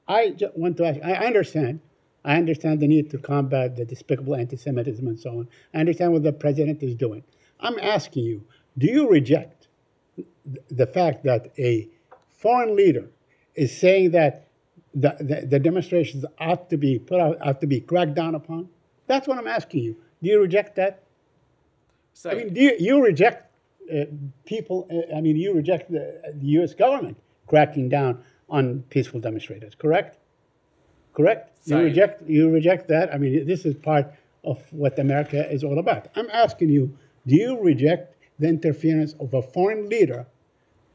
I just want to ask, I understand the need to combat the despicable anti-Semitism and so on. I understand what the president is doing. I'm asking you, do you reject the fact that a foreign leader is saying that the demonstrations ought to be put out, ought to be cracked down upon? That's what I'm asking you. Do you reject that? So, I mean, do you reject you reject the U.S. government cracking down on peaceful demonstrators, correct? Correct? Sorry. You reject that? I mean, this is part of what America is all about. I'm asking you, do you reject the interference of a foreign leader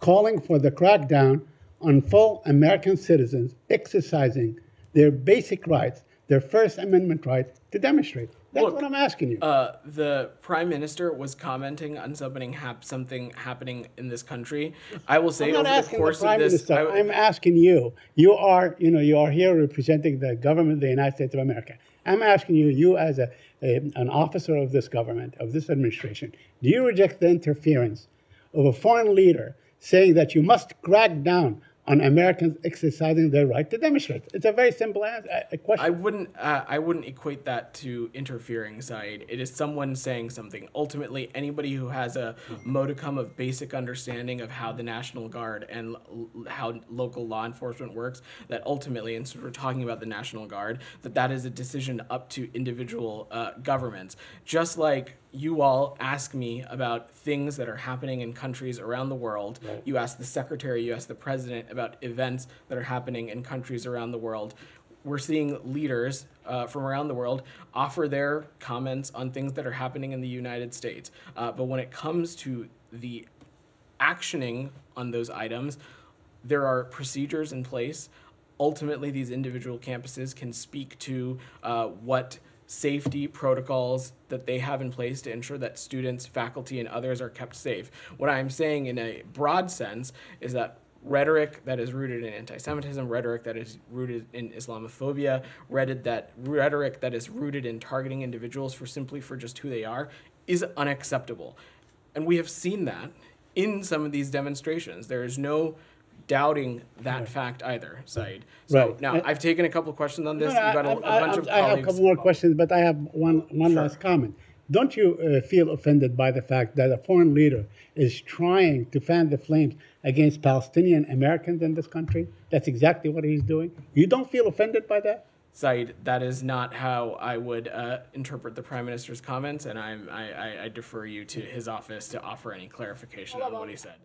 calling for the crackdown on full American citizens exercising their basic rights, their First Amendment right to demonstrate? That's what I'm asking you. The prime minister was commenting on something happening in this country. I will say over the course of this, I'm asking you. You are here representing the government of the United States of America. I'm asking you, you as an officer of this government, of this administration, do you reject the interference of a foreign leader saying that you must crack down on Americans exercising their right to demonstrate? It's a very simple question. I wouldn't equate that to interfering, Saeed. It is someone saying something. Ultimately, anybody who has a modicum of basic understanding of how the National Guard and how local law enforcement works, that ultimately, and so we're talking about the National Guard, that is a decision up to individual governments. Just like you all ask me about things that are happening in countries around the world. Right. You ask the secretary, you ask the president about events that are happening in countries around the world. We're seeing leaders from around the world offer their comments on things that are happening in the United States. But when it comes to the actioning on those items, there are procedures in place. Ultimately, these individual campuses can speak to what safety protocols that they have in place to ensure that students, faculty, and others are kept safe. What I'm saying in a broad sense is that rhetoric that is rooted in anti-Semitism, rhetoric that is rooted in Islamophobia, rhetoric that is rooted in targeting individuals for just who they are is unacceptable. And we have seen that in some of these demonstrations. There is no doubting that fact either, Saeed. So now I've taken a couple of questions on this. You've got a bunch of colleagues. I have a couple more questions, but I have one last comment. Don't you feel offended by the fact that a foreign leader is trying to fan the flames against Palestinian Americans in this country? That's exactly what he's doing. You don't feel offended by that? Saeed, that is not how I would interpret the Prime Minister's comments, and I defer you to his office to offer any clarification on what he said.